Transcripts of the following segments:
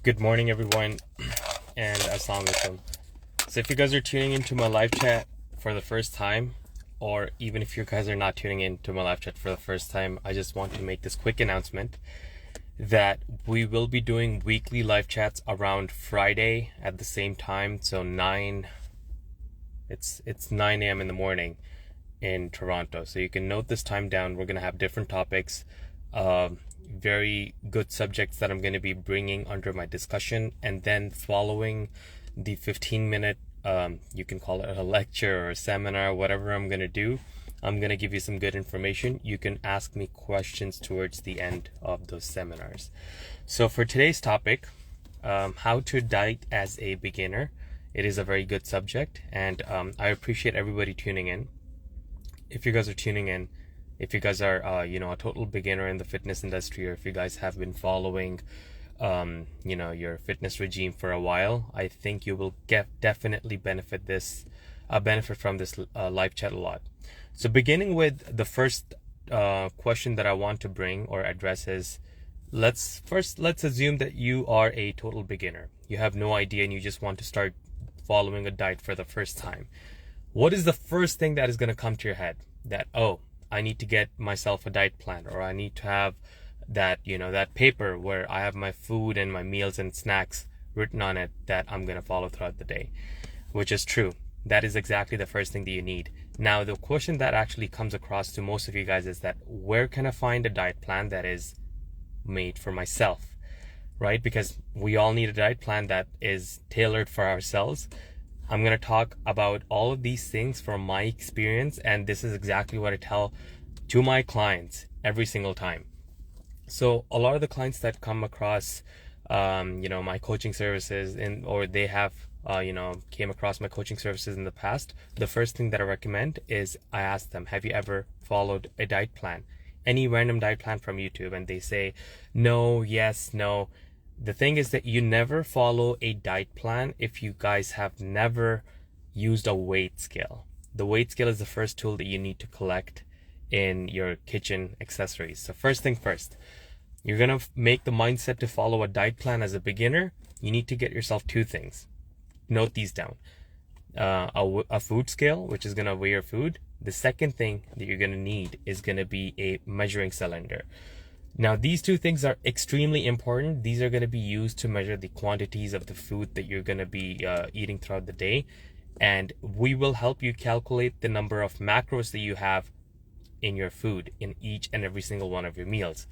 Good morning, everyone, and assalamu alaikum. So, if you guys are tuning into my live chat for the first time, or even if you guys are not tuning into my live chat for the first time, I just want to make this quick announcement that we will be doing weekly live chats around Friday at the same time. So it's 9 a.m. in the morning in Toronto. So you can note this time down. We're gonna have different topics. Very good subjects that I'm going to be bringing under my discussion, and then following the 15-minute you can call it a lecture or a seminar, whatever I'm going to do, I'm going to give you some good information. You can ask me questions towards the end of those seminars. So for today's topic, how to diet as a beginner, it is a very good subject, and I appreciate everybody tuning in. If you guys are tuning in, if you guys are, a total beginner in the fitness industry, or if you guys have been following, your fitness regime for a while, I think you will definitely benefit from this live chat a lot. So beginning with the first question that I want to bring or address is, let's assume that you are a total beginner. You have no idea and you just want to start following a diet for the first time. What is the first thing that is going to come to your head? That, I need to get myself a diet plan, or I need to have that paper where I have my food and my meals and snacks written on it that I'm going to follow throughout the day, which is true. That is exactly the first thing that you need. Now, the question that actually comes across to most of you guys is that, where can I find a diet plan that is made for myself, right? Because we all need a diet plan that is tailored for ourselves. I'm going to talk about all of these things from my experience, and this is exactly what I tell to my clients every single time. So a lot of the clients that come across, my coaching services, or they have, came across my coaching services in the past, the first thing that I recommend is I ask them, have you ever followed a diet plan? Any random diet plan from YouTube? And they say, no, yes, no. The thing is that you never follow a diet plan if you guys have never used a weight scale. The weight scale is the first tool that you need to collect in your kitchen accessories. So first thing first, you're going to make the mindset to follow a diet plan as a beginner. You need to get yourself two things. Note these down. A food scale, which is going to weigh your food. The second thing that you're going to need is going to be a measuring cylinder. Now, these two things are extremely important. These are going to be used to measure the quantities of the food that you're going to be eating throughout the day. And we will help you calculate the number of macros that you have in your food in each and every single one of your meals.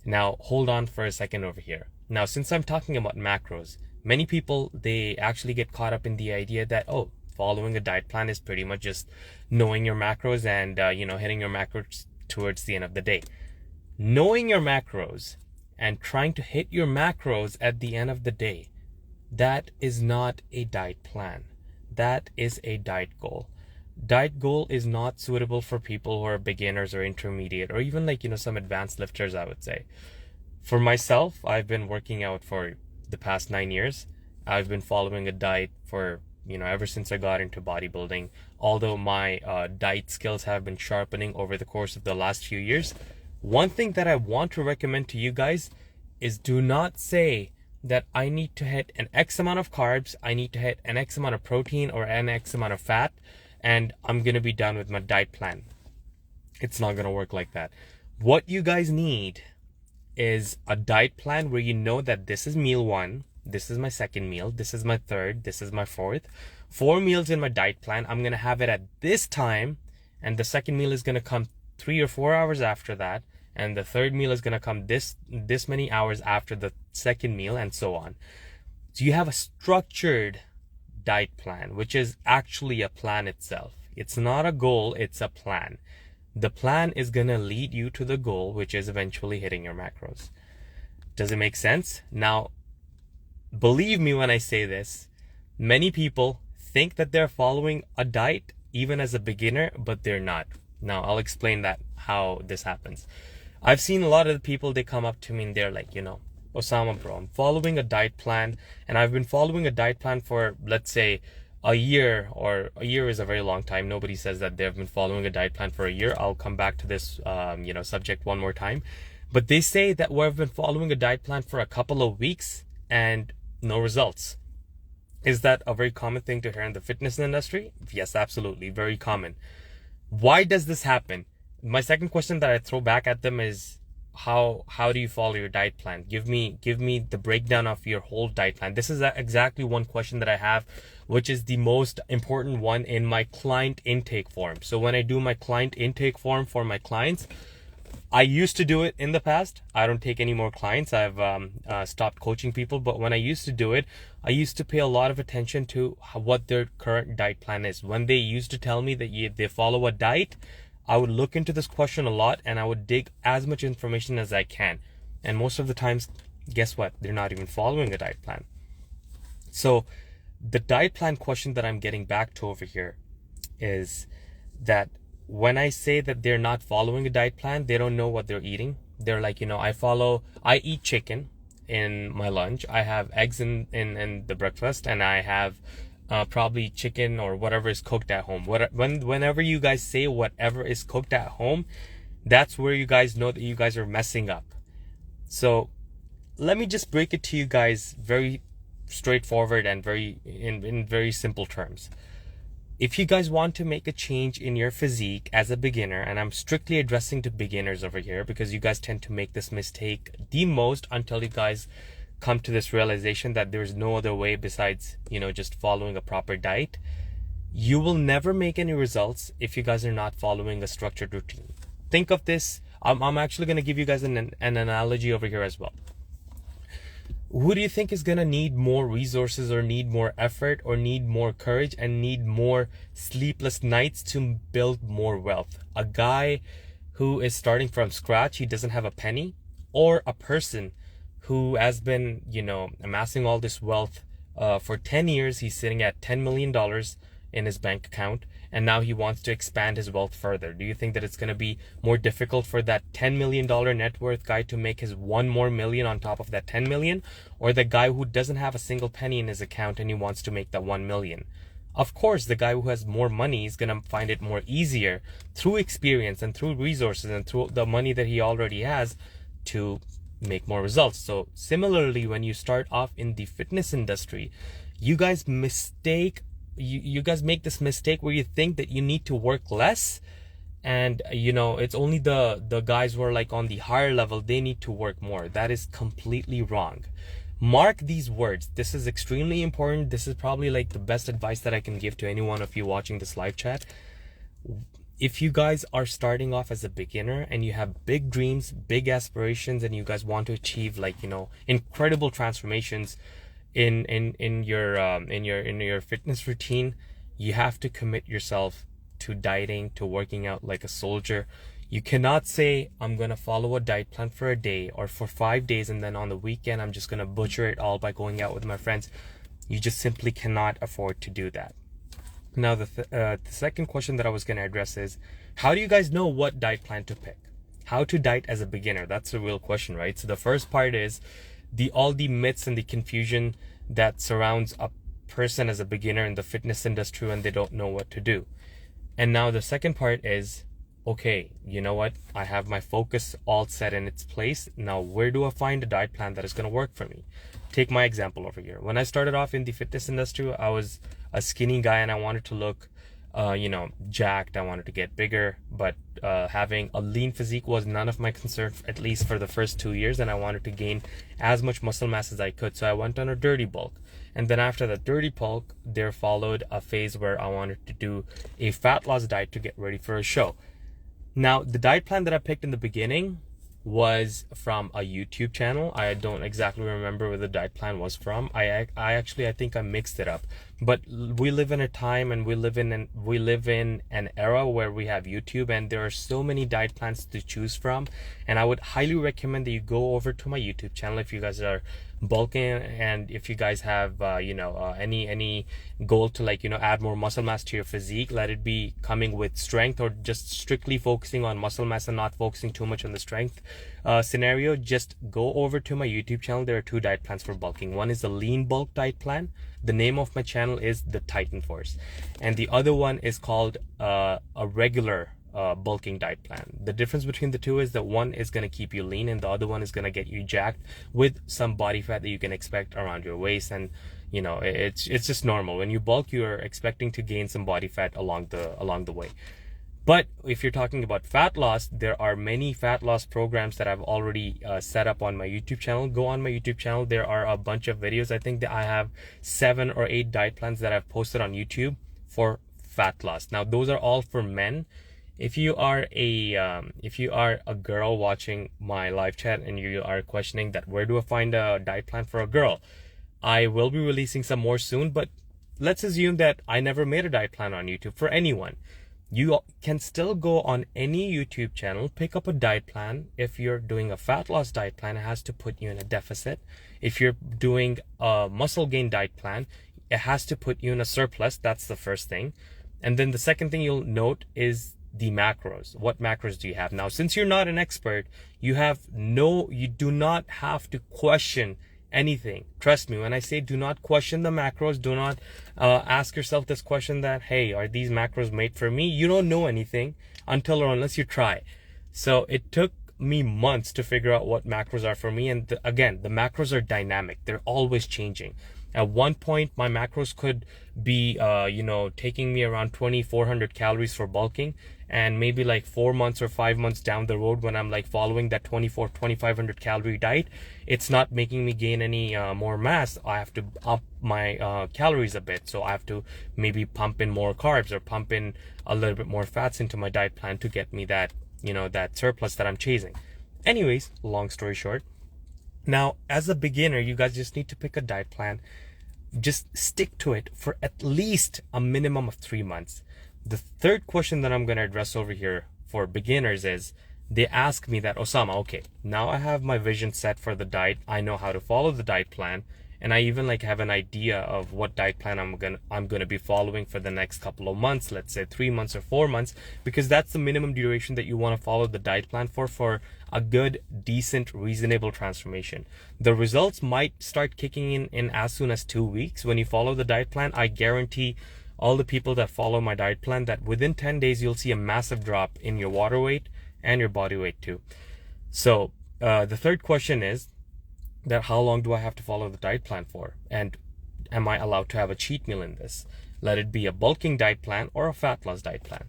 Now, hold on for a second over here. Now, since I'm talking about macros, many people, they actually get caught up in the idea that, following a diet plan is pretty much just knowing your macros and, hitting your macros towards the end of the day. Knowing your macros and trying to hit your macros at the end of the day, that is not a diet plan. That is a diet goal. Diet goal is not suitable for people who are beginners or intermediate, or even some advanced lifters, I would say. For myself, I've been working out for the past 9 years. I've been following a diet for, ever since I got into bodybuilding. Although my diet skills have been sharpening over the course of the last few years, one thing that I want to recommend to you guys is, do not say that I need to hit an X amount of carbs, I need to hit an X amount of protein or an X amount of fat, and I'm going to be done with my diet plan. It's not going to work like that. What you guys need is a diet plan where you know that this is meal 1, this is my second meal, this is my third, this is my fourth. 4 meals in my diet plan. I'm going to have it at this time, and the second meal is going to come 3 or 4 hours after that, and the third meal is going to come this many hours after the second meal, and so on. So you have a structured diet plan, which is actually a plan itself. It's not a goal, it's a plan. The plan is going to lead you to the goal, which is eventually hitting your macros. Does it make sense? Now, believe me when I say this, many people think that they're following a diet even as a beginner, but they're not. Now, I'll explain how this happens. I've seen a lot of the people, they come up to me and they're like, Osama, bro, I'm following a diet plan, and I've been following a diet plan for, let's say, a year, or a year is a very long time. Nobody says that they've been following a diet plan for a year. I'll come back to this, subject one more time. But they say that we've been following a diet plan for a couple of weeks, and no results. Is that a very common thing to hear in the fitness industry? Yes, absolutely. Very common. Why does this happen? My second question that I throw back at them is, how do you follow your diet plan? Give me the breakdown of your whole diet plan. This is exactly one question that I have, which is the most important one in my client intake form. So when I do my client intake form for my clients, I used to do it in the past. I don't take any more clients. I've stopped coaching people. But when I used to do it, I used to pay a lot of attention to what their current diet plan is. When they used to tell me that they follow a diet, I would look into this question a lot and I would dig as much information as I can. And most of the times, guess what? They're not even following a diet plan. So the diet plan question that I'm getting back to over here is that when I say that they're not following a diet plan, they don't know what they're eating. They're like, I eat chicken in my lunch. I have eggs in the breakfast, and I have probably chicken or whatever is cooked at home. Whenever you guys say whatever is cooked at home, that's where you guys know that you guys are messing up. So let me just break it to you guys very straightforward and in very simple terms. If you guys want to make a change in your physique as a beginner, and I'm strictly addressing to beginners over here because you guys tend to make this mistake the most until you guys come to this realization that there's no other way besides, just following a proper diet. You will never make any results if you guys are not following a structured routine. Think of this. I'm actually going to give you guys an analogy over here as well. Who do you think is going to need more resources or need more effort or need more courage and need more sleepless nights to build more wealth? A guy who is starting from scratch, he doesn't have a penny, or a person who has been, amassing all this wealth for 10 years. He's sitting at $10 million in his bank account, and now he wants to expand his wealth further. Do you think that it's going to be more difficult for that $10 million net worth guy to make his $1 more million on top of that 10 million, or the guy who doesn't have a single penny in his account and he wants to make that 1 million? Of course, the guy who has more money is going to find it more easier through experience and through resources and through the money that he already has to make more results. So similarly, when you start off in the fitness industry, you guys you guys make this mistake where you think that you need to work less, and it's only the guys who are like on the higher level, they need to work more. That is completely wrong. Mark these words. This is extremely important. This is probably like the best advice that I can give to any one of you watching this live chat. If you guys are starting off as a beginner and you have big dreams, big aspirations, and you guys want to achieve incredible transformations in your fitness routine, you have to commit yourself to dieting, to working out like a soldier. You cannot say, I'm going to follow a diet plan for a day or for 5 days, and then on the weekend, I'm just going to butcher it all by going out with my friends. You just simply cannot afford to do that. Now, the second question that I was going to address is, how do you guys know what diet plan to pick? How to diet as a beginner? That's the real question, right? So the first part is all the myths and the confusion that surrounds a person as a beginner in the fitness industry when they don't know what to do. And now the second part is, okay, you know what? I have my focus all set in its place. Now, where do I find a diet plan that is going to work for me? Take my example over here. When I started off in the fitness industry, I was a skinny guy and I wanted to look, jacked. I wanted to get bigger, but having a lean physique was none of my concern, at least for the first 2 years. And I wanted to gain as much muscle mass as I could. So I went on a dirty bulk. And then after the dirty bulk, there followed a phase where I wanted to do a fat loss diet to get ready for a show. Now, the diet plan that I picked in the beginning was from a YouTube channel. I don't exactly remember where the diet plan was from. I think I mixed it up. But we live in a time and we live in an era where we have YouTube, and there are so many diet plans to choose from. And I would highly recommend that you go over to my YouTube channel if you guys are bulking, and if you guys have any goal to add more muscle mass to your physique, let it be coming with strength, or just strictly focusing on muscle mass and not focusing too much on the strength scenario, just go over to my YouTube channel. There are 2 diet plans for bulking. One is the lean bulk diet plan. The name of my channel is the Titan Force, and the other one is called a regular bulking diet plan. The difference between the two is that one is going to keep you lean and the other one is going to get you jacked with some body fat that you can expect around your waist. And you know, it's just normal. When you bulk, you're expecting to gain some body fat along the way. But if you're talking about fat loss, there are many fat loss programs that I've already set up on my YouTube channel. Go on my YouTube channel. There are a bunch of videos. I think that I have 7 or 8 diet plans that I've posted on YouTube for fat loss. Now, those are all for men. If you are a girl watching my live chat and you are questioning that where do I find a diet plan for a girl, I will be releasing some more soon. But let's assume that I never made a diet plan on YouTube for anyone. You can still go on any YouTube channel, pick up a diet plan. If you're doing a fat loss diet plan, it has to put you in a deficit. If you're doing a muscle gain diet plan, it has to put you in a surplus. That's the first thing. And then the second thing you'll note is the macros. What macros do you have? Now, since you're not an expert, you do not have to question anything. Trust me when I say do not question the macros. Do not ask yourself this question that, hey, are these macros made for me? You don't know anything until or unless you try. So it took me months to figure out what macros are for me. And again, the macros are dynamic. They're always changing. At one point, my macros could be, taking me around 2,400 calories for bulking. And maybe like 4 months or 5 months down the road, when I'm like following that 2,500 calorie diet, it's not making me gain any more mass. I have to up my calories a bit. So I have to maybe pump in more carbs or pump in a little bit more fats into my diet plan to get me that, that surplus that I'm chasing. Anyways, long story short. Now, as a beginner, you guys just need to pick a diet plan. Just stick to it for at least a minimum of 3 months. The third question that I'm going to address over here for beginners is they ask me that, Osama, okay, now I have my vision set for the diet. I know how to follow the diet plan. And I even have an idea of what diet plan I'm going to be following for the next couple of months, let's say 3 months or 4 months, because that's the minimum duration that you want to follow the diet plan for a good, decent, reasonable transformation. The results might start kicking in as soon as 2 weeks. When you follow the diet plan, I guarantee all the people that follow my diet plan that within 10 days, you'll see a massive drop in your water weight and your body weight too. So the third question is that how long do I have to follow the diet plan for? And am I allowed to have a cheat meal in this? Let it be a bulking diet plan or a fat loss diet plan.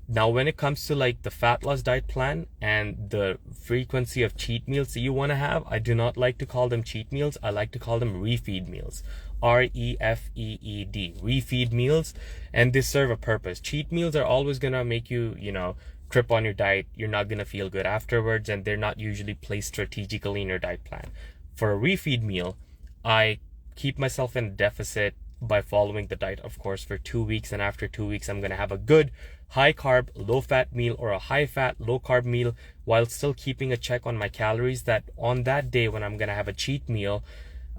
Now, when it comes to the fat loss diet plan and the frequency of cheat meals that you want to have, I do not like to call them cheat meals. I like to call them refeed meals. REFEED, refeed meals, and they serve a purpose. Cheat meals are always going to make you, trip on your diet. You're not going to feel good afterwards, and they're not usually placed strategically in your diet plan. For a refeed meal, I keep myself in a deficit by following the diet, of course, for 2 weeks, and after 2 weeks, I'm going to have a good high carb, low fat meal or a high fat, low carb meal while still keeping a check on my calories, that on that day when I'm going to have a cheat meal,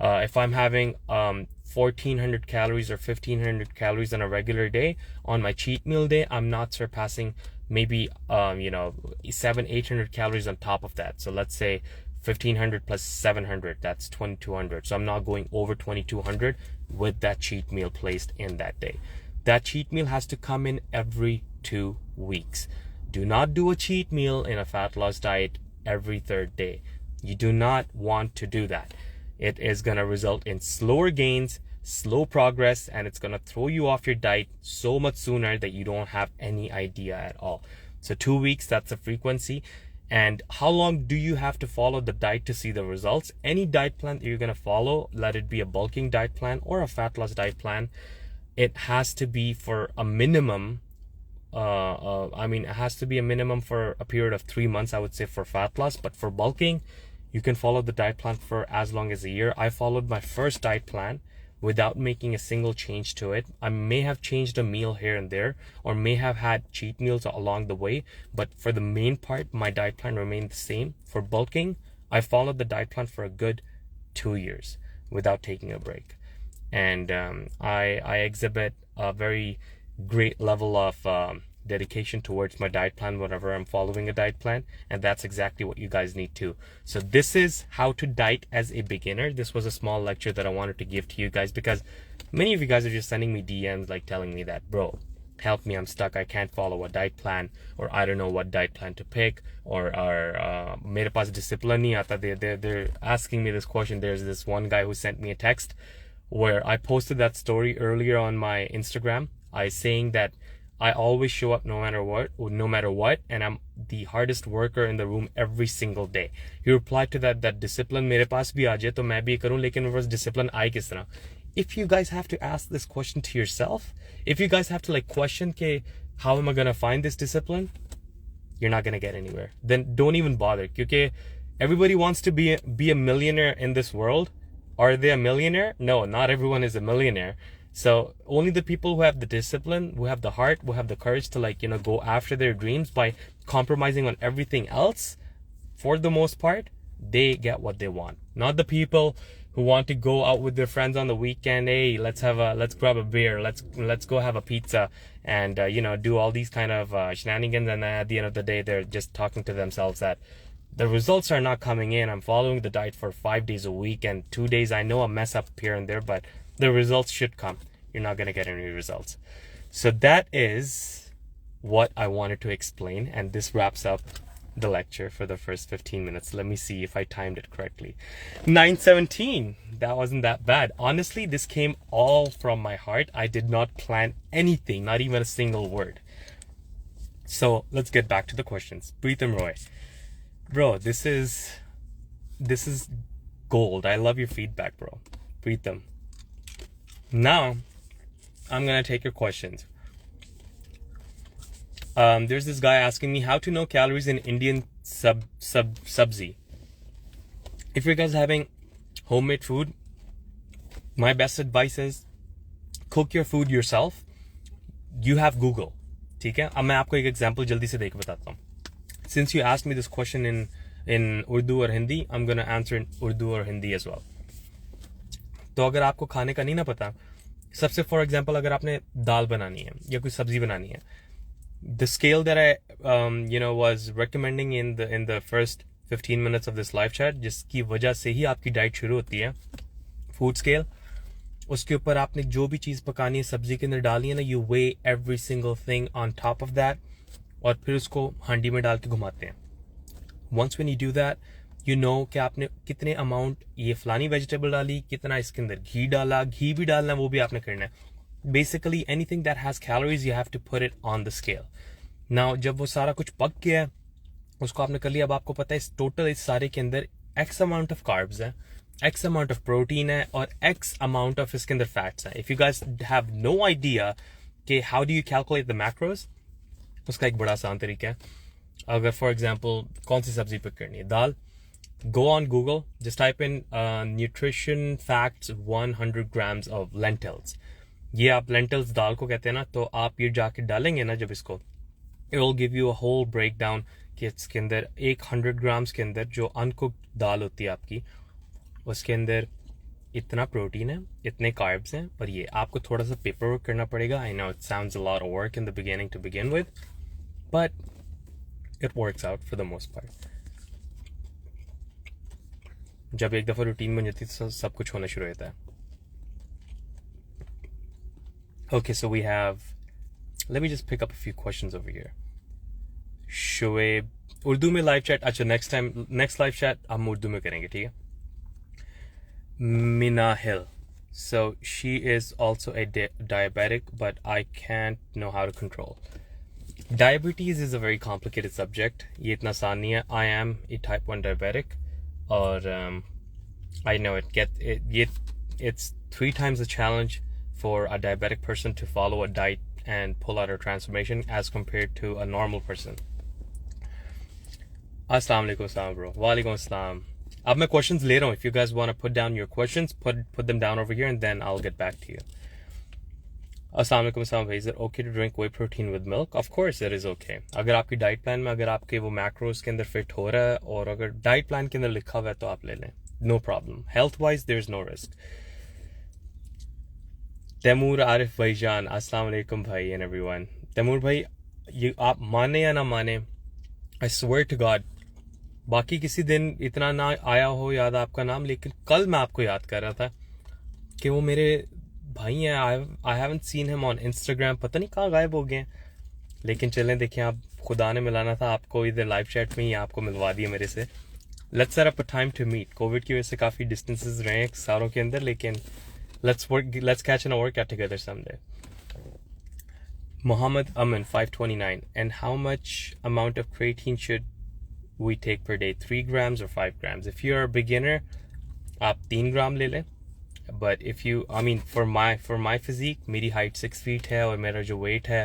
if I'm having 1,400 calories or 1,500 calories on a regular day, on my cheat meal day, I'm not surpassing maybe 700-800 calories on top of that. So let's say 1,500 plus 700, that's 2,200. So I'm not going over 2,200 with that cheat meal placed in that day. That cheat meal has to come in every 2 weeks. Do not do a cheat meal in a fat loss diet every third day. You do not want to do that. It is going to result in slower gains, slow progress, and it's going to throw you off your diet so much sooner that you don't have any idea at all. So 2 weeks, that's the frequency. And how long do you have to follow the diet to see the results? Any diet plan that you're going to follow, let it be a bulking diet plan or a fat loss diet plan, it has to be for a minimum. It has to be a minimum for a period of 3 months, I would say, for fat loss. But for bulking, you can follow the diet plan for as long as a year. I followed my first diet plan without making a single change to it. I may have changed a meal here and there, or may have had cheat meals along the way, but for the main part, my diet plan remained the same. For bulking, I followed the diet plan for a good 2 years without taking a break. And I exhibit a very great level of dedication towards my diet plan whenever I'm following a diet plan, and that's exactly what you guys need too. So this is how to diet as a beginner. This was a small lecture that I wanted to give to you guys because many of you guys are just sending me DMs telling me that, bro, help me, I'm stuck, I can't follow a diet plan, or I don't know what diet plan to pick, or मेरे पास discipline नहीं आता. They're asking me this question. There's this one guy who sent me a text where I posted that story earlier on my Instagram. I saying that I always show up no matter what, and I'm the hardest worker in the room every single day. He replied to that discipline मेरे पास भी आ जाए तो मैं भी करूँ, लेकिन मेरे पास discipline आए किस तरह? If you guys have to ask this question to yourself, if you guys have to like question ke, how am I gonna find this discipline, you're not gonna get anywhere. Then don't even bother. Because everybody wants to be a millionaire in this world. Are they a millionaire? No, not everyone is a millionaire. So only the people who have the discipline, who have the heart, who have the courage to like, go after their dreams by compromising on everything else, for the most part, they get what they want. Not the people who want to go out with their friends on the weekend. Hey, let's grab a beer, let's go have a pizza, and do all these kind of shenanigans. And then at the end of the day, they're just talking to themselves that the results are not coming in. I'm following the diet for 5 days a week, and 2 days I know a mess up here and there, but the results should come. You're not gonna get any results. So that is what I wanted to explain, and this wraps up the lecture for the first 15 minutes. Let me see if I timed it correctly. 9:17. That wasn't that bad. Honestly, this came all from my heart. I did not plan anything, not even a single word. So let's get back to the questions. Preetham Roy. Bro, this is gold. I love your feedback, bro. Preetham. Now, I'm gonna take your questions. There's this guy asking me how to know calories in Indian sabzi. If you guys are having homemade food, my best advice is cook your food yourself. You have Google. ठीक है? अब मैं आपको एक example जल्दी से देख बताता हूँ. Since you asked me this question in Urdu or Hindi, I'm gonna answer in Urdu or Hindi as well. तो अगर आपको खाने का नहीं ना पता, सबसे for example अगर आपने दाल बनानी है या कोई सब्जी बनानी है, the scale that I was recommending in the first 15 minutes of this live chat, जिसकी वजह से ही आपकी डाइट शुरू होती है, फूड स्केल, उसके ऊपर आपने जो भी चीज़ पकानी है सब्जी के अंदर डालनी है ना, you weigh every single thing on top of that, और फिर उसको हांडी में डाल के घुमाते हैं. Once when you do that, you know कि आपने कितने अमाउंट ये फलानी वेजिटेबल डाली, कितना इसके अंदर घी डाला, घी भी डालना वो भी आपने करना है. Basically anything that has calories you have to put it on the scale. Now जब वो सारा कुछ पक गया है, उसको आपने कर लिया, अब आपको पता है इस टोटल इस सारे के अंदर X amount of carbs है, X amount of protein है, और X amount of इसके अंदर fats है. If you guys have no idea कि how do you calculate the macros, उसका एक बड़ा आसान तरीका है. अगर for example कौन सी सब्जी पिक करनी है, दाल, go on Google, just type in nutrition facts 100 grams of lentils. ये आप lentils दाल को कहते हैं ना, तो आप ये जाके डालेंगे ना जब इसको, it will give you a whole breakdown कि इसके अंदर 100 grams के अंदर जो uncooked दाल होती है आपकी, उसके अंदर इतना प्रोटीन है, इतने कार्ब्स हैं, और ये आपको थोड़ा सा पेपर वर्क करना पड़ेगा. I know it sounds a lot of work in the beginning to begin with, but it works out for the most part. जब एक दफ़ा रूटीन बन जाती है तो सब कुछ होना शुरू होता है. Okay, so we have, let me just pick up a few questions over here. Shoaib, Urdu में लाइव चैट, अच्छा next live chat हम उर्दू में करेंगे, ठीक है? Minahil, so she is also a diabetic, but I can't know how to control. Diabetes is a very complicated subject. ये इतना आसान नहीं है. I am a type 1 diabetic, और I know it's 3 times the challenge for a diabetic person to follow a diet and pull out a transformation as compared to a normal person. Assalamu alaikum, bro. Wa alaikum assalam. अब मैं questions ले रहा हूँ. If you guys want to put down your questions, put them down over here, and then I'll get back to you. Assalamu alaikum, is it okay to drink whey protein with milk? Of course it is okay. अगर आपकी diet plan में अगर आपके वो macros के अंदर fit हो रहा है, और अगर डाइट प्लान के अंदर लिखा हुआ है तो आप ले लें. No problem. Health wise there is no risk. Taimur Arif Bhaijan, Assalamu alaikum bhai and everyone. Taimur bhai, ये आप माने या ना माने, I swear to God, बाकी किसी दिन इतना ना आया हो याद आपका नाम, लेकिन कल मैं आपको याद कर रहा था कि वो मेरे भाई हैं, I haven't seen him on Instagram, पता नहीं कहाँ गायब हो गए हैं। लेकिन चलें देखें, आप खुदा ने मिलाना था आपको इधर लाइव चैट में ही, आपको मिलवा दिया मेरे से। Let's set up a time to meet. Covid की वजह से काफ़ी डिस्टेंसेस रहे हैं सालों के अंदर, लेकिन let's catch an work out together someday. Muhammad Amin 529, and how much amount of creatine should we take per day? 3 grams or 5 grams? If you're a beginner, आप 3 ग्राम ले लें। But if you, I mean, for my physique, मेरी height 6 feet है और मेरा जो weight है,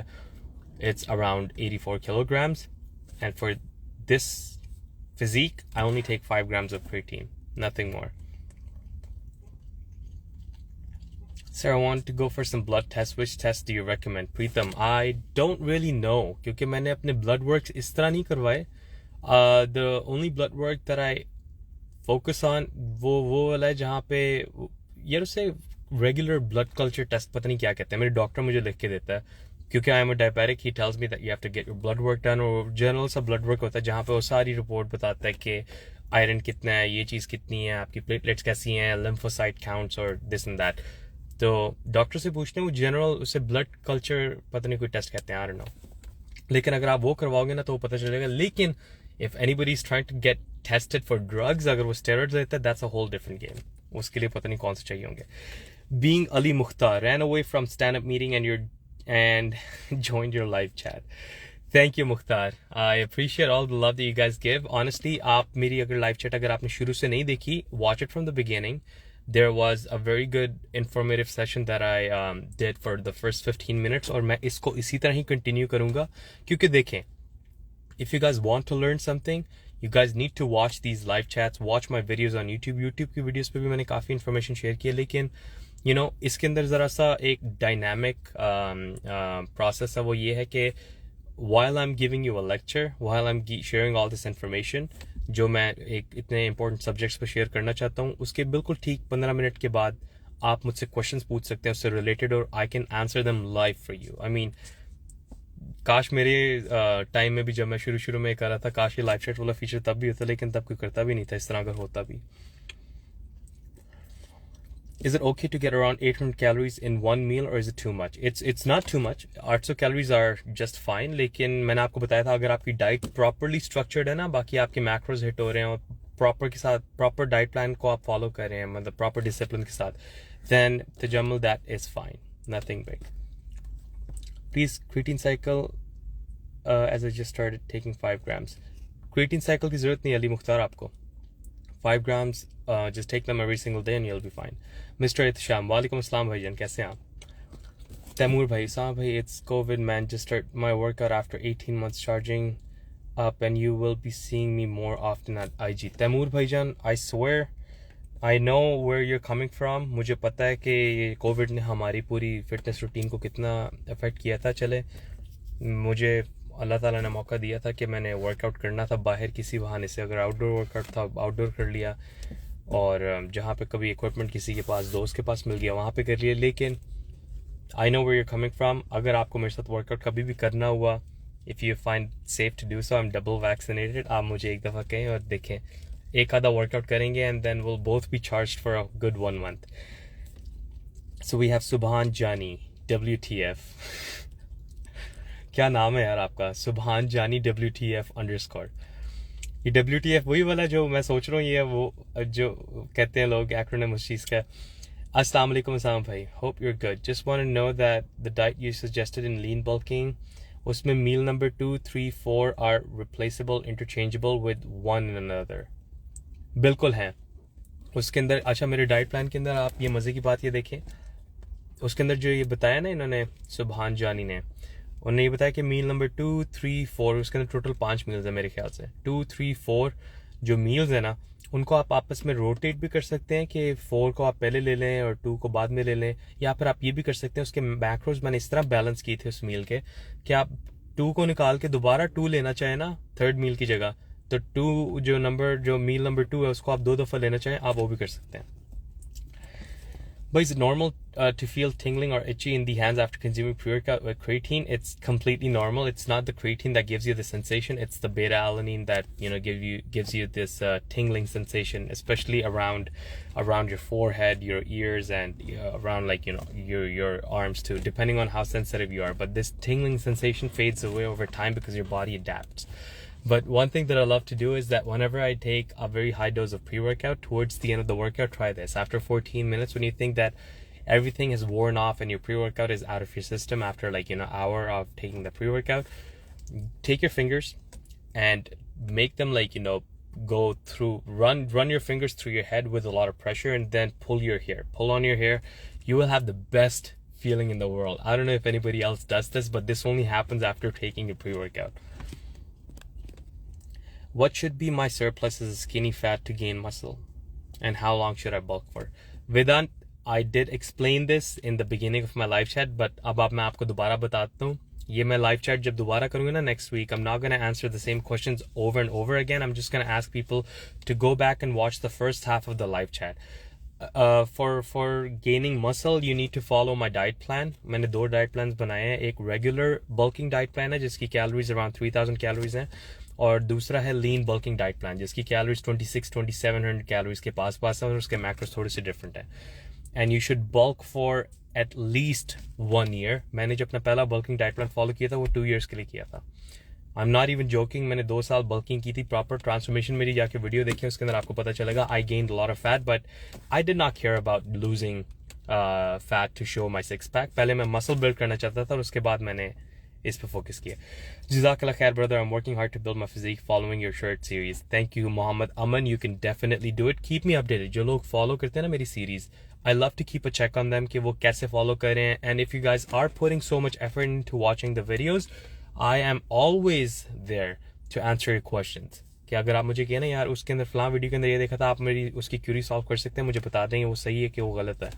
it's around 84 kilograms, and for this physique, I only take 5 grams of creatine, nothing more. Sir, I want to go for some blood tests. Which test do you recommend? Preetham, I don't really know, क्योंकि मैंने अपने blood works इस तरह नहीं करवाए. The only blood work that I focus on वो वाला है जहाँ पे यार उसे regular blood culture test पता नहीं क्या कहते हैं, मेरे डॉक्टर मुझे लिख के देता है, क्योंकि I am a diabetic, he tells me that you have to get your blood work done, और जनरल सा ब्लड वर्क होता है जहाँ पे वो सारी रिपोर्ट बताता है कि आयरन कितना है, ये चीज़ कितनी है, आपकी प्लेटलेट्स कैसी हैं, लिम्फोसाइट काउंट्स और दिस एंड दैट। तो डॉक्टर से पूछते हैं, वो जनरल उसे ब्लड कल्चर पता नहीं कोई टेस्ट कहते हैं, आई डोंट नो, लेकिन अगर आप वो करवाओगे ना तो वो पता चलेगा। लेकिन if anybody is trying to get tested for drugs, अगर वो स्टेरॉइड्स लेता है, that's a whole different game, उसके लिए पता नहीं कौन से चाहिए होंगे। Being Ali Mukhtar, ran away from stand-up meeting and joined your live chat. Thank you, Mukhtar. I appreciate all the love that you guys give. Honestly, आप मेरी अगर live chat अगर आपने शुरू से नहीं देखी, watch it from the beginning. There was a very good informative session that I did for the first 15 minutes, और मैं इसको इसी तरह ही continue करूँगा, क्योंकि देखें, if you guys want to learn something, you guys need to watch these live chats, watch my videos on YouTube. YouTube की videos पे भी मैंने काफ़ी information share की है, लेकिन इसके अंदर ज़रा सा एक डायनामिक प्रोसेस है, वो ये है कि while I'm giving you a lecture, while I'm sharing all this information, जो मैं एक इतने इंपॉर्टेंट सब्जेक्ट्स पर शेयर करना चाहता हूँ, उसके बिल्कुल ठीक 15 मिनट के बाद आप मुझसे क्वेश्चंस पूछ सकते हैं उससे रिलेटेड, और I can answer them live for you. I mean, काश मेरे टाइम में भी जब मैं शुरू में कर रहा था, काश ये लाइव चैट वाला फीचर तब भी होता, लेकिन तब कोई करता भी नहीं था इस तरह अगर होता भी। Is it okay to get around 800 calories in one meal, or is it too much? It's not too much. 800 calories are just fine. लेकिन मैंने आपको बताया था, अगर आपकी डाइट प्रॉपरली स्ट्रक्चर्ड है ना, बाकी आपके मैक्रोज हिट हो रहे हैं और प्रॉपर डाइट प्लान को आप फॉलो कर रहे हैं, मतलब प्रॉपर डिसिप्लिन के साथ, then tajamul, that is fine, nothing big. Please, creatine cycle, as I just started taking 5 grams. Creatine cycle की जरूरत नहीं अली मुख्तार आपको, 5 grams, just take them every single day and you'll be fine. Mr. Itsham, वालेकुम अस्सलाम भाईजान, कैसे हैं आप? तैमूर भाई, साहब भाई, it's COVID man, just start my workout after 18 months charging up and you will be seeing me more often at IG. Taimur भाईजान, I swear, I know where you're coming from. मुझे पता है कि कोविड ने हमारी पूरी फिटनेस रूटीन को कितना अफेक्ट किया था। चले, मुझे अल्लाह ताला ने मौका दिया था कि मैंने वर्कआउट करना था बाहर किसी बहाने से, अगर आउटडोर वर्कआउट था आउटडोर कर लिया, और जहाँ पे कभी इक्विपमेंट किसी के पास, दोस्त के पास मिल गया, वहाँ पे कर लिया। लेकिन I know where you coming from, अगर आपको मेरे साथ वर्कआउट कभी भी करना हुआ, if you find safe to do so, I am double vaccinated, आप मुझे एक दफ़ा कहें और देखें, एक आधा वर्कआउट करेंगे and then will both be charged for a good 1 month. So we have Subhan Jani WTF क्या नाम है यार आपका, सुबहान जानी WTF_। ये WTF वही वाला जो मैं सोच रहा हूँ, ये वो जो कहते हैं लोग एक्रोनिम उस चीज़ का। अस्सलाम वालेकुम अस्सलाम भाई, hope you're good. Just want to know that the diet you suggested in lean bulking, उसमें meal number 2, 3, 4 are replaceable, interchangeable with one another. बिल्कुल हैं उसके अंदर। अच्छा, मेरे डाइट प्लान के अंदर आप ये मज़े की बात ये देखें, उसके अंदर जो ये बताया ना इन्होंने, सुबहान जानी ने, उन्होंने ये बताया कि मील नंबर 2, 3, 4, उसके अंदर टोटल 5 मील्स है मेरे ख्याल से। 2, 3, 4 जो मील्स है ना, उनको आप आपस में रोटेट भी कर सकते हैं कि 4 को आप पहले ले लें और 2 को बाद में ले लें, या फिर आप ये भी कर सकते हैं, उसके मैक्रोज मैंने इस तरह बैलेंस किए थे उस मील के कि आप 2 को निकाल के दोबारा 2 लेना चाहें ना थर्ड मील की जगह, तो 2 जो मील नंबर 2 है उसको आप 2 दफ़ा लेना चाहें, आप वो भी कर सकते हैं। भाई normal to feel tingling or itchy in the hands after consuming pre-workout with creatine. It's completely normal. It's not the creatine that gives you the sensation. It's the beta alanine that gives you this tingling sensation, especially around your forehead, your ears, and around your arms too, depending on how sensitive you are. But this tingling sensation fades away over time because your body adapts. But one thing that I love to do is that whenever I take a very high dose of pre-workout towards the end of the workout, try this. After 14 minutes, when you think that everything has worn off and your pre-workout is out of your system after hour of taking the pre-workout, take your fingers and make them go through, run your fingers through your head with a lot of pressure, and then pull on your hair. You will have the best feeling in the world. I don't know if anybody else does this, but this only happens after taking a pre-workout. What should be my surplus as a skinny fat to gain muscle? And how long should I bulk for? Vedant, I did explain this in the beginning of my live chat, but अब मैं आपको दोबारा बताता हूँ. ये मैं live chat जब दोबारा करूँगा ना next week, I'm not going to answer the same questions over and over again. I'm just going to ask people to go back and watch the first half of the live chat. For gaining muscle, you need to follow my diet plan. मैंने 2 diet plans बनाए हैं. एक regular bulking diet plan है जिसकी calories around 3000 calories हैं, और दूसरा है लीन बल्किंग डाइट प्लान जिसकी कैलोरीज 2700 कैलोरीज के पास है और उसके मैक्रोस थोड़े से डिफरेंट है. And you should bulk for at least 1 year. मैंने जो अपना पहला बल्किंग डाइट प्लान फॉलो किया था वो 2 years के लिए किया था. I am not even joking. मैंने 2 साल बल्किंग की थी. प्रॉपर ट्रांसफॉर्मेशन मेरी जाके वीडियो देखिए, उसके अंदर आपको पता चलेगा. I gained a lot of fat, but I did not care about losing fat to show my 6-pack. पहले मैं मसल बिल्ड करना चाहता था और उसके बाद मैंने इस पे फोकस किया. Jazakallah khair, brother. I'm working hard to build my physique following your shirt series. Thank you, Mohammed Aman. You can definitely do it. Keep me updated. जो लोग follow करते हैं ना मेरी series, I love to keep a check on them कि वो कैसे follow करें. And if you guys are putting so much effort into watching the videos, I am always there to answer your questions. कि अगर आप मुझे कहें ना यार उसके अंदर फलां वीडियो के अंदर ये देखा था, आप मेरी उसकी क्यूरी सॉल्व कर सकते हैं, मुझे बता देंगे वो सही है कि वो गलत है.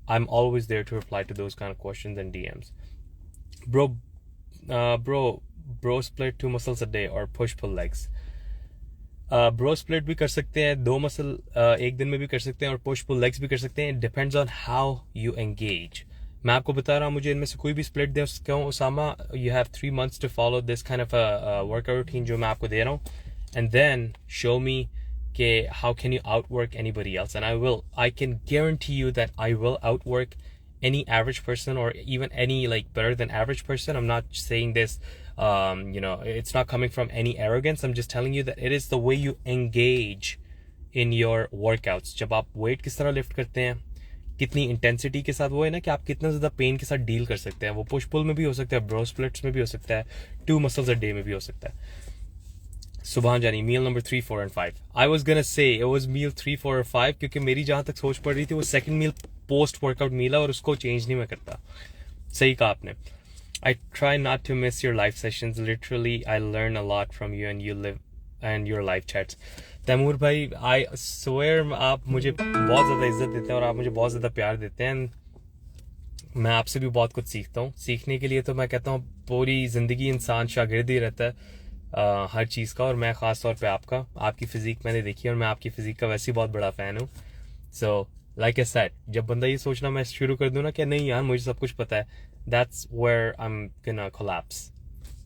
I'm always there to reply to those kind of questions and DMs. Bro split 2 muscles a day or push pull legs. Bro split भी कर सकते हैं, 2 muscle एक दिन में भी कर सकते हैं, और push pull legs भी कर सकते हैं. It depends on how you engage. मैं आपको बता रहा हूँ, मुझे इनमें से कोई भी split दे क्यों Usama, you have 3 months to follow this kind of a workout routine जो मैं आपको दे रहा हूँ, and then show me कि how can you outwork anybody else, and I will. I can guarantee you that I will outwork any average person, or even any better than average person. I'm not saying this it's not coming from any arrogance. I'm just telling you that it is the way you engage in your workouts. जब आप weight किस तरह lift करते हैं, कितनी intensity के साथ, वो है ना कि आप कितना ज़्यादा pain के साथ deal कर सकते हैं. वो push pull में भी हो सकता है, bro splits में भी हो सकता है, 2 muscles a day में भी हो सकता है. सुभान जानी, meal number 3, 4 and 5. I was gonna say it was meal 3, 4 or 5 क्योंकि मेरी जहाँ तक सोच पड़ रही थी वो second meal post workout meal है और उसको change नहीं मैं करता. सही कहा आपने. I try not to miss your live sessions. Literally, I learn a lot from you and your live chats. Taimur भाई, I swear आप मुझे बहुत ज़्यादा इज्जत देते हैं और आप मुझे बहुत ज़्यादा प्यार देते हैं. मैं आपसे भी बहुत कुछ सीखता हूँ. सीखने के लिए तो मैं कहता हूँ पूरी ज़िंदगी इंसान शागिर्द ही रहता है हर चीज़ का, और मैं ख़ास तौर पे आपकी फ़िज़ीक मैंने देखी है और मैं आपकी फ़िज़ीक का वैसे ही बहुत बड़ा फ़ैन हूँ. सो लाइक आई सेड, जब बंदा ये सोचना मैं शुरू कर दूँ ना कि नहीं यार मुझे सब कुछ पता है, that's where I am gonna collapse.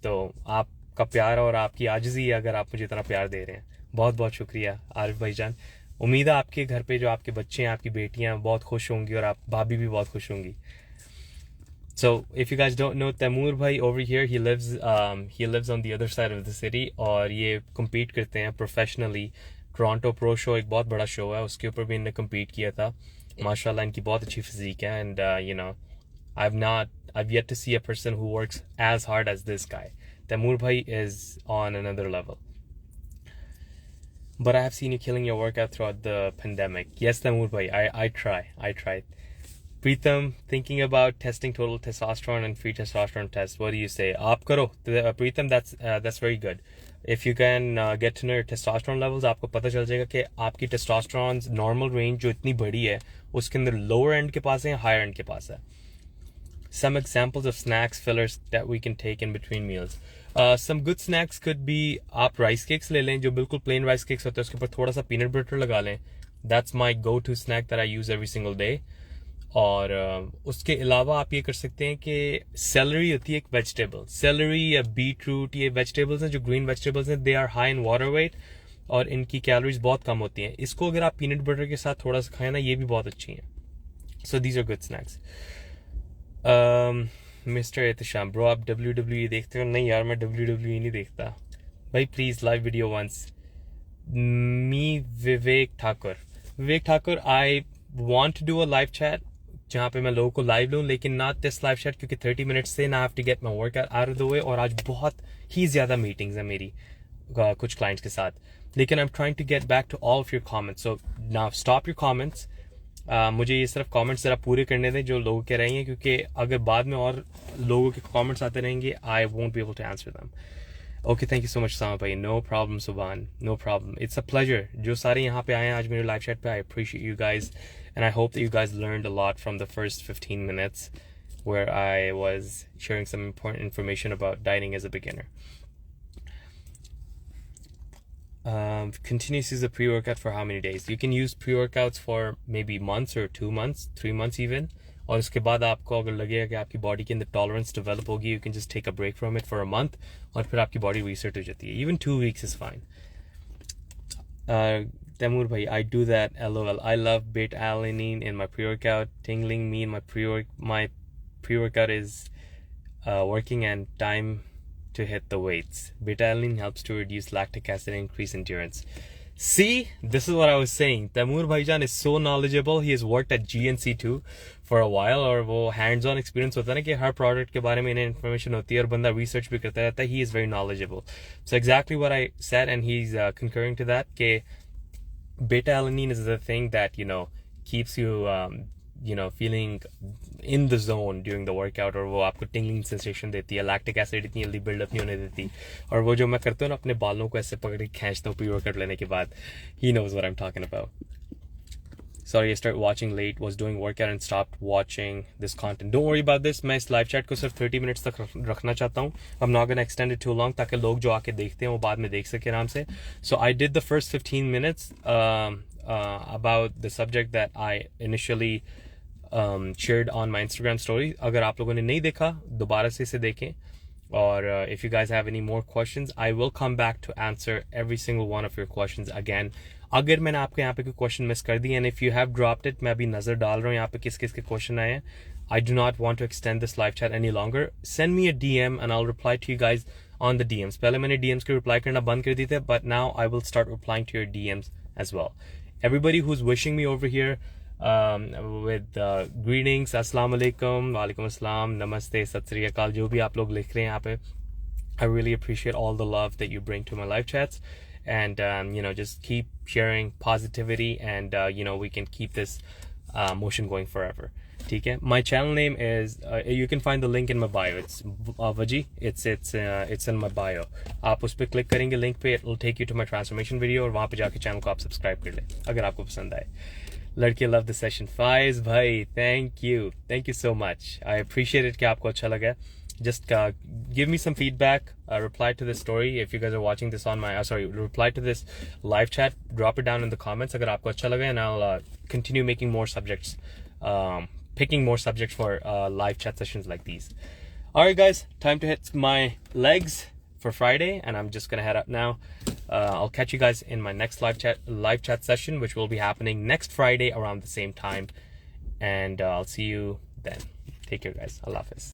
तो आपका प्यार और आपकी आजिज़ी है अगर आप मुझे इतना प्यार दे रहे हैं. बहुत बहुत शुक्रिया आरिफ भाईजान. उम्मीद है आपके घर पे जो आपके बच्चे हैं, आपकी बेटियाँ बहुत खुश होंगी और आप भाभी भी बहुत खुश होंगी. So if you guys don't know, Taimur bhai over here, he lives on the other side of the city, और ये compete करते हैं professionally. Toronto Pro Show एक बहुत बड़ा show है, उसके ऊपर भी इन्होंने compete किया था. माशाल्लाह इनकी बहुत अच्छी physique है, and I've yet to see a person who works as hard as this guy. Taimur bhai is on another level. But I have seen you killing your workout throughout the pandemic. Yes, Taimur bhai, I tried. Preetham, thinking about testing total testosterone and free testosterone test. What do you say? Aap karo. Preetham, that's very good. If you can get to know your testosterone levels, आपको पता चल जाएगा कि आपकी testosterone normal range जो इतनी बड़ी है, उसके अंदर lower end के पास है या higher end के पास है. Some examples of snacks, fillers that we can take in between meals. Some good snacks could be आप rice cakes ले लें, जो बिल्कुल plain rice cakes होते हैं, उसके ऊपर थोड़ा सा peanut butter लगा लें. That's my go-to snack that I use every single day. और उसके अलावा आप ये कर सकते हैं कि सेलरी होती है एक वेजिटेबल, सेलरी या बीट रूट, ये वेजिटेबल्स हैं जो ग्रीन वेजिटेबल्स हैं, they are high in water weight और इनकी कैलोरीज बहुत कम होती हैं. इसको अगर आप पीनट बटर के साथ थोड़ा सा खाएं ना, ये भी बहुत अच्छी हैं. So these are good snacks. Mister Ehtesham bro, आप WWE देखते हो? नहीं यार, मैं WWE नहीं देखता भाई. Please live video once. Me Vivek Thakur, I want to do a live chat जहाँ पे मैं लोगों को लाइव लूँ, लेकिन not this live chat क्योंकि 30 minutes से ना I have to get my workout out of the way. और आज बहुत ही ज़्यादा मीटिंग्स हैं मेरी कुछ क्लाइंट्स के साथ. लेकिन I'm trying to get back to all of your comments. So now stop your comments. मुझे ये सिर्फ कमेंट्स ज़रा पूरे करने दें जो लोग कह रहे हैं, क्योंकि अगर बाद में और लोगों के कमेंट्स आते रहेंगे I won't be able to answer them. Okay, thank you so much, Sama bhai. No problem, Subhan. No problem. It's a pleasure. जो सारे यहाँ पे आए हैं आज मेरे लाइव चैट पे, I appreciate you guys, and I hope that you guys learned a lot from the first 15 minutes where I was sharing some important information about dieting as a beginner. Continues to use a pre-workout for how many days? You can use pre-workouts for maybe months or 2 months, 3 months even. और उसके बाद आपको अगर लगेगा कि आपकी body के अंदर टॉलरेंस डेवलप होगी, you can just take a break from it for a month और फिर आपकी बॉडी रीसेट हो जाती है. Even 2 weeks is fine. Tamur bhai, I do that. LOL. I love beta alanine in my pre-workout. Tingling me in my pre-workout is working and time to hit the weights. Beta alanine helps to reduce lactic acid and increase endurance. See, this is what I was saying. Tamur Bhaijan is so knowledgeable. He has worked at GNC too for a while, और वो hands-on experience होता है ना कि हर product के बारे में इन्हें information होती है और बंदा research भी करता रहता है. He is very knowledgeable. So exactly what I said, and he's concurring to that, कि beta alanine is the thing that, you know, keeps you feeling in the zone during the workout, और वो आपको tingling sensation देती है. Lactic acid इतनी जल्दी buildup नहीं होने देती. और वो जो मैं करता हूँ ना, अपने बालों को ऐसे पकड़ के खींचता हूँ pre-workout लेने के बाद. He knows what I'm talking about. Sorry, I started watching late, was doing workout and stopped watching this content. Don't worry about this. मैं इस live chat को सिर्फ 30 minutes तक रखना चाहता हूँ. I'm not going to extend it too long ताकि लोग जो आके देखते हैं वो बाद में देख सके आराम से. So I did the first 15 minutes about the subject that I initially shared on my Instagram story. अगर आप लोगों ने नहीं देखा, दोबारा से इसे देखें. और if you guys have any more questions, I will come back to answer every single one of your questions again. अगर मैंने आपके यहाँ पे कोई क्वेश्चन मिस कर दी, and if you have dropped it, मैं अभी नज़र डाल रहा हूँ यहाँ पे किस किस के क्वेश्चन आए हैं. I do not want to extend this live chat any longer. Send me a DM and I'll reply to you guys on the DMs. पहले मैंने DMs के reply करना बंद कर दिए थे, but now I will start replying to your DMs as well. Everybody who's wishing me over here with greetings, assalamu alaikum, walaikum assalam, namaste, sat sri akal, जो भी आप लोग लिख रहे हैं यहाँ पे, I really appreciate all the love that you bring to my live chats, and just keep sharing positivity, and we can keep this motion going forever. ठीक है. My channel name is you can find the link in my bio. It's Vaji. It's in my bio. आप उस पर click करेंगे link पे, it will take you to my transformation video, और वहाँ पे जाके चैनल को आप सब्सक्राइब कर लें अगर आपको पसंद आए. लड़के love the session. Faiz भाई, thank you so much. I appreciate it कि आपको अच्छा लगा. Just give me some feedback, reply to this story if you guys are watching this on my reply to this live chat, drop it down in the comments अगर आपको अच्छा लगा, and I'll continue making more subjects, picking more subjects for live chat sessions like these. Alright guys, time to hit my legs for Friday, and I'm just gonna head up now. I'll catch you guys in my next live chat session, which will be happening next Friday around the same time, and I'll see you then. Take care guys. Allah Hafiz.